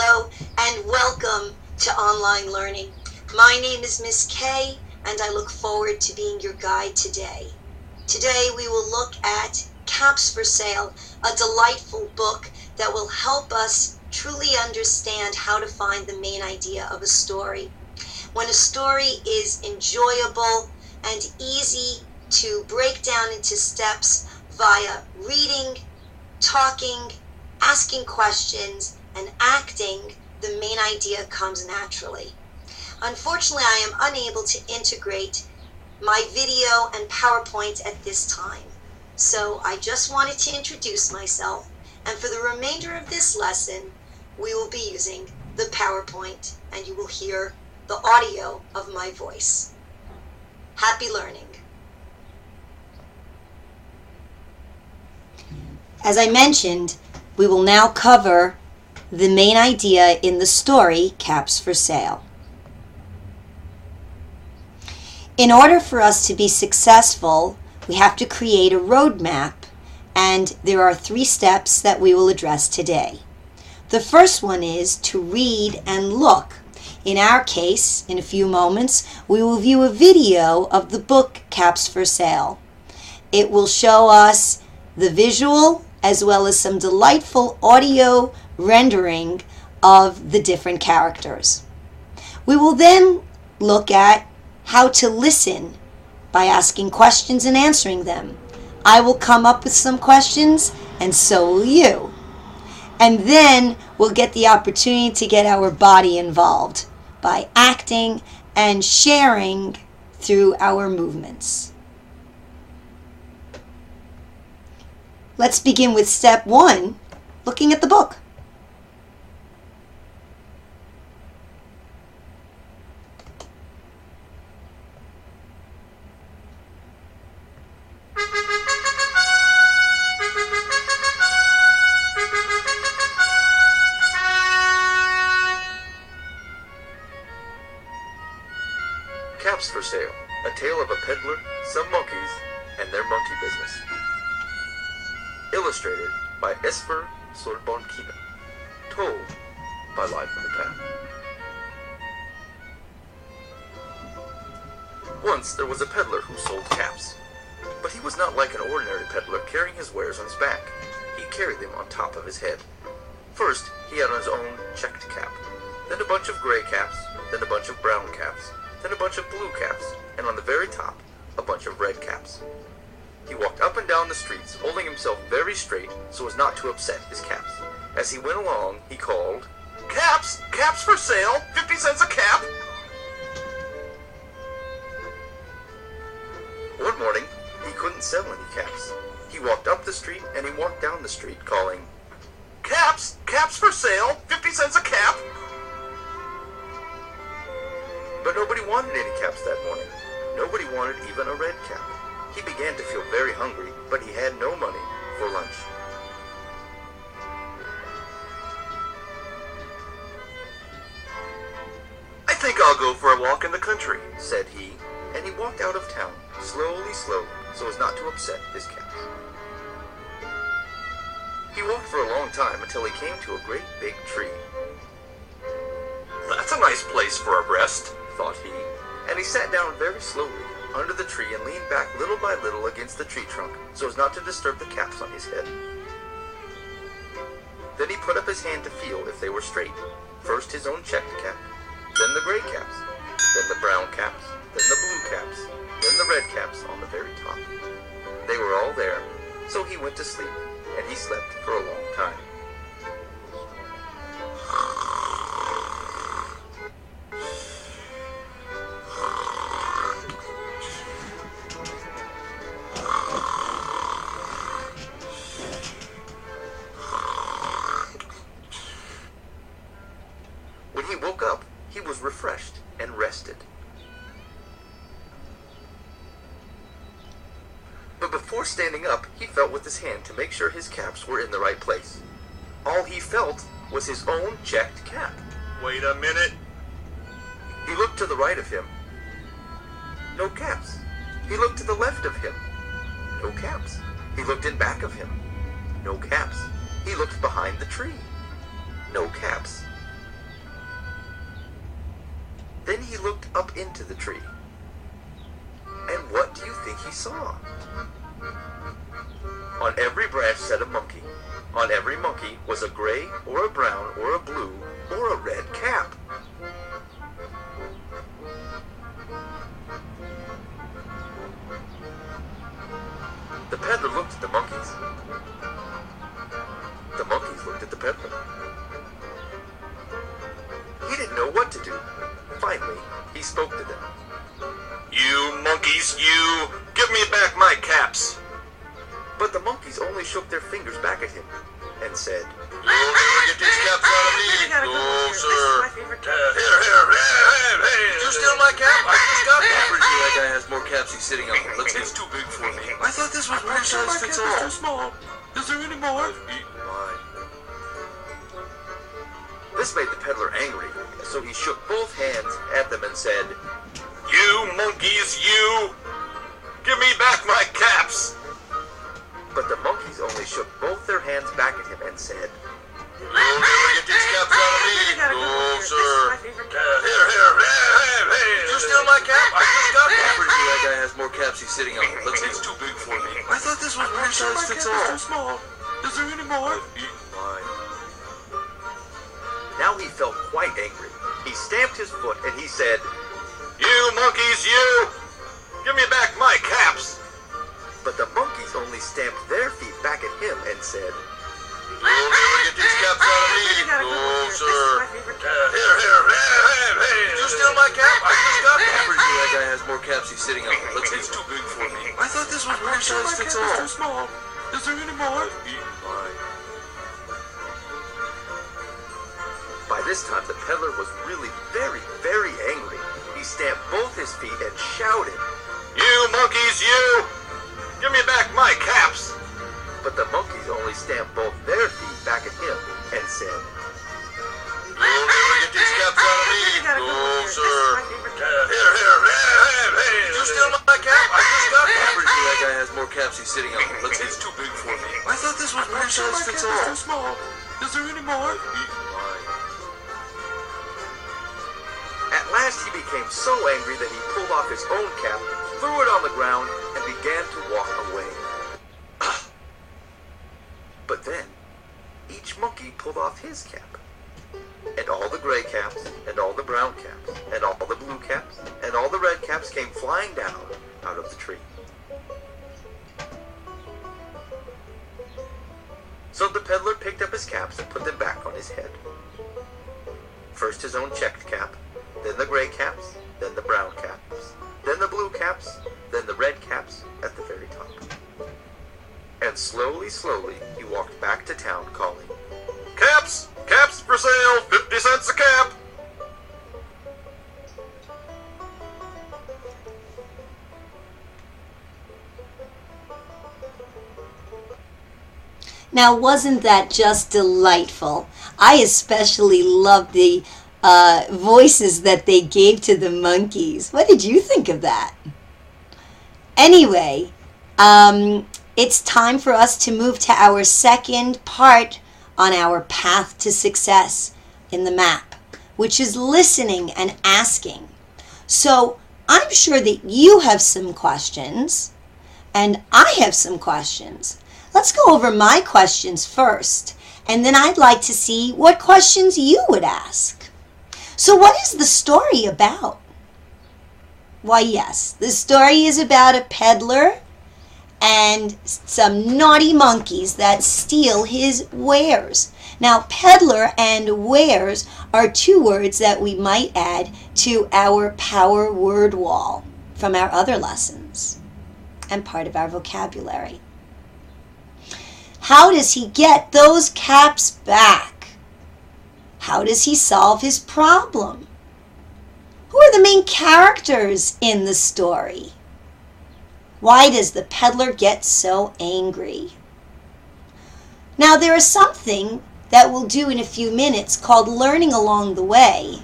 Hello and welcome to online learning. My name is Miss Kay and I look forward to being your guide today. Today we will look at Caps for Sale, a delightful book that will help us truly understand how to find the main idea of a story. When a story is enjoyable and easy to break down into steps via reading, talking, asking questions, and acting, the main idea comes naturally. Unfortunately, I am unable to integrate my video and PowerPoint at this time. So I just wanted to introduce myself, and for the remainder of this lesson, we will be using the PowerPoint, and you will hear the audio of my voice. Happy learning. As I mentioned, we will now cover the main idea in the story, Caps for Sale. In order for us to be successful, we have to create a roadmap, and there are 3 steps that we will address today. The first one is to read and look. In our case, in a few moments, we will view a video of the book Caps for Sale. It will show us the visual as well as some delightful audio rendering of the different characters. We will then look at how to listen by asking questions and answering them. I will come up with some questions, and so will you. And then we'll get the opportunity to get our body involved by acting and sharing through our movements. Let's begin with step 1, looking at the book. Caps for Sale, a tale of a peddler, some monkeys, and their monkey business. Illustrated by Esper Sorbonne-Keenan. Told by Live from the Path. Once there was a peddler who sold caps. But he was not like an ordinary peddler carrying his wares on his back. He carried them on top of his head. First, he had on his own checked cap, then a bunch of gray caps, then a bunch of brown caps, then a bunch of blue caps, and on the very top, a bunch of red caps. He walked up and down the streets, holding himself very straight so as not to upset his caps. As he went along, he called, "Caps! Caps for sale! 50 cents a cap!" One morning, he couldn't sell any caps. He walked up the street and he walked down the street, calling, "Caps! Caps for sale! 50 cents a cap!" But nobody wanted any caps that morning. Nobody wanted even a red cap. He began to feel very hungry, but he had no money for lunch. "I think I'll go for a walk in the country," said he, and he walked out of town, slowly, so as not to upset his caps. He walked for a long time until he came to a great big tree. "That's a nice place for a rest," thought he, and he sat down very slowly under the tree and leaned back little by little against the tree trunk so as not to disturb the caps on his head. Then he put up his hand to feel if they were straight. First his own checked cap, then the gray caps, then the brown caps, then the blue caps, then the red caps on the very top. They were all there, so he went to sleep, and he slept for a long time. When he woke up, he was refreshed and rested. But before standing up, he felt with his hand to make sure his caps were in the right place. All he felt was his own checked cap. "Wait a minute." He looked to the right of him. No caps. He looked to the left of him. No caps. He looked in back of him. No caps. He looked behind the tree. No caps. up into the tree. And what do you think he saw? On every branch sat a monkey. On every monkey was a gray or a brown or a blue or a red cap. The peddler looked at the monkeys. The monkeys looked at the peddler. He didn't know what to do. Finally, he spoke to them. "You monkeys, you! Give me back my caps!" But the monkeys only shook their fingers back at him and said, "You'll never get these caps out of me! No, sir! Here, hey! Did you steal my cap? I just got it!" Pretty sure that guy has more caps he's sitting on. It's too big for me. I thought this was one size fits all. Too small. Is there any more? I've eaten mine. This made the peddler angry, so he shook both hands at them and said, "You monkeys, you! Give me back my caps!" But the monkeys only shook both their hands back at him and said, "You'll never get these caps out of me! No, sir! Here, hey! Did you steal my cap? I just got it!" Pretty sure that guy has more caps he's sitting on. It's too big for me. I thought this was one size fits all. Too small. Is there any more? I've eaten mine. Now he felt quite angry. He stamped his foot and he said, "You monkeys, you! Give me back my caps!" But the monkeys only stamped their feet back at him and said, "You'll never get these caps out of me! No, sir! Here, hey! Did you steal my cap? I just got it!" Pretty sure that guy has more caps he's sitting on. It's too big for me. I thought this was one size fits all. Too small. Is there any more? I've eaten mine. By this time, the peddler was really very, very angry. He stamped both his feet and shouted, "You monkeys, you! Give me back my caps!" But the monkeys only stamped both their feet back at him and said, "You'll never get these caps out of me! No, sir! Here, hey! Did you steal my cap? I just got it!" Pretty sure that guy has more caps he's sitting on. It's too big for me. I thought this was one size fits all. Too small. Is there any more? I've eaten mine. At last he became so angry that he pulled off his own cap, threw it on the ground, and began to walk away. But then, each monkey pulled off his cap. And all the gray caps, and all the brown caps, and all the blue caps, and all the red caps came flying down out of the tree. So the peddler picked up his caps and put them back on his head. First his own checked cap, then the gray caps, then the brown caps, then the blue caps, then the red caps at the very top. And slowly, he walked back to town calling, "Caps! Caps for sale! 50 cents a cap!" Now, wasn't that just delightful? I especially loved the voices that they gave to the monkeys. What did you think of that? Anyway, it's time for us to move to our second part on our path to success in the map, which is listening and asking. So I'm sure that you have some questions, and I have some questions. Let's go over my questions first, and then I'd like to see what questions you would ask. So what is the story about? Why, yes, the story is about a peddler and some naughty monkeys that steal his wares. Now, peddler and wares are two words that we might add to our power word wall from our other lessons and part of our vocabulary. How does he get those caps back? How does he solve his problem? Who are the main characters in the story? Why does the peddler get so angry? Now, there is something that we'll do in a few minutes called learning along the way,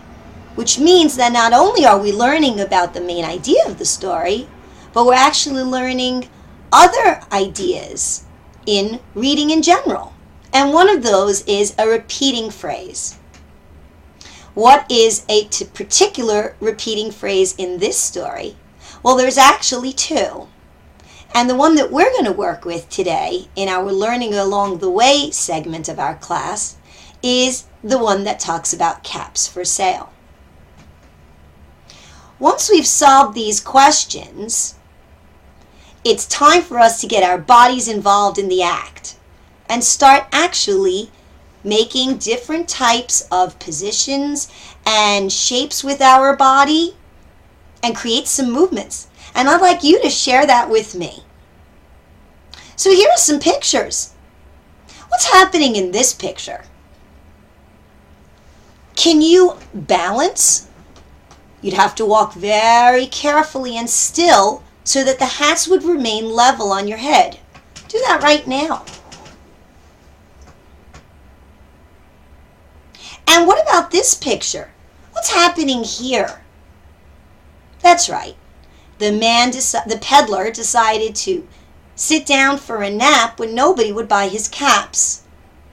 which means that not only are we learning about the main idea of the story, but we're actually learning other ideas in reading in general. And one of those is a repeating phrase. What is a particular repeating phrase in this story? Well, there's actually two. And the one that we're going to work with today in our Learning Along the Way segment of our class is the one that talks about caps for sale. Once we've solved these questions, it's time for us to get our bodies involved in the act and start actually making different types of positions and shapes with our body and create some movements. And I'd like you to share that with me. So here are some pictures. What's happening in this picture? Can you balance? You'd have to walk very carefully and still so that the hats would remain level on your head. Do that right now. And what about this picture? What's happening here? That's right. The peddler decided to sit down for a nap when nobody would buy his caps,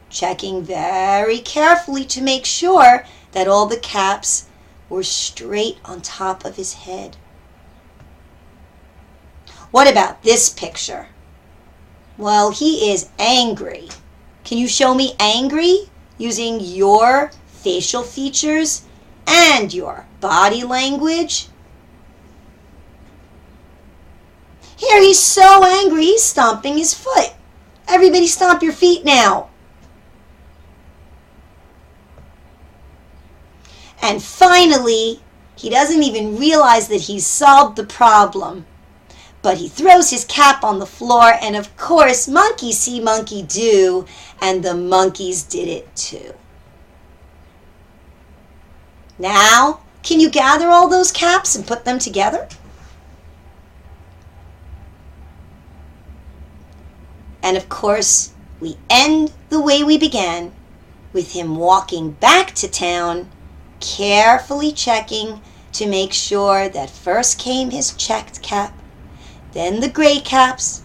checking very carefully to make sure that all the caps were straight on top of his head. What about this picture? Well, he is angry. Can you show me angry using your facial features and your body language? Here he's so angry he's stomping his foot. Everybody stomp your feet now. And finally, he doesn't even realize that he's solved the problem. But he throws his cap on the floor, and of course, monkey see, monkey do, and the monkeys did it too. Now, can you gather all those caps and put them together? And of course, we end the way we began, with him walking back to town, carefully checking to make sure that first came his checked cap, then the gray caps,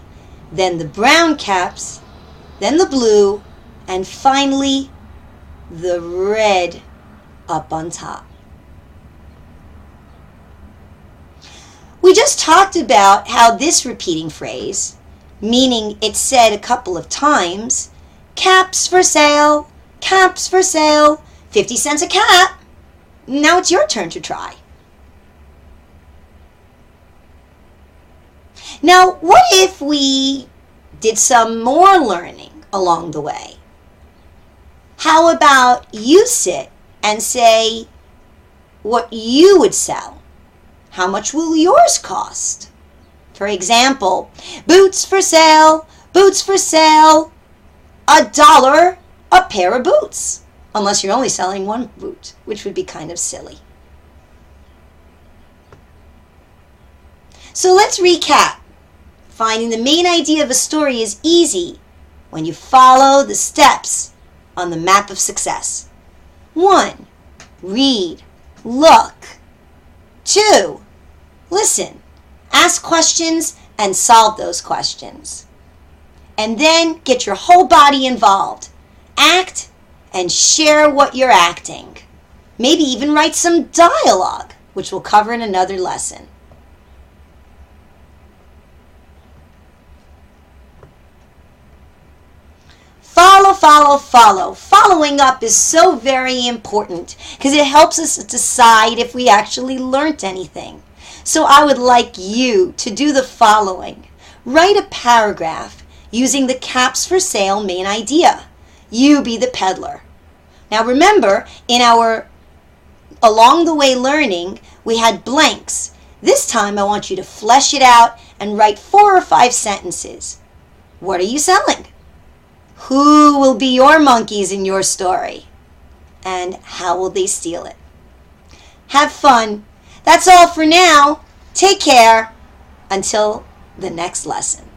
then the brown caps, then the blue, and finally the red up on top. We just talked about how this repeating phrase, meaning it's said a couple of times, caps for sale, 50 cents a cap. Now it's your turn to try. Now, what if we did some more learning along the way? How about you sit and say what you would sell? How much will yours cost? For example, boots for sale, $1 a pair of boots. Unless you're only selling one boot, which would be kind of silly. So let's recap. Finding the main idea of a story is easy when you follow the steps on the map of success. 1. Read. Look. 2. Listen. Ask questions and solve those questions. And then get your whole body involved. Act and share what you're acting. Maybe even write some dialogue, which we'll cover in another lesson. Follow. Following up is so very important because it helps us decide if we actually learned anything. So I would like you to do the following. Write a paragraph using the caps for sale main idea. You be the peddler. Now remember, in our Along the Way learning, we had blanks. This time I want you to flesh it out and write 4 or 5 sentences. What are you selling? Who will be your monkeys in your story? And how will they steal it? Have fun. That's all for now. Take care. Until the next lesson.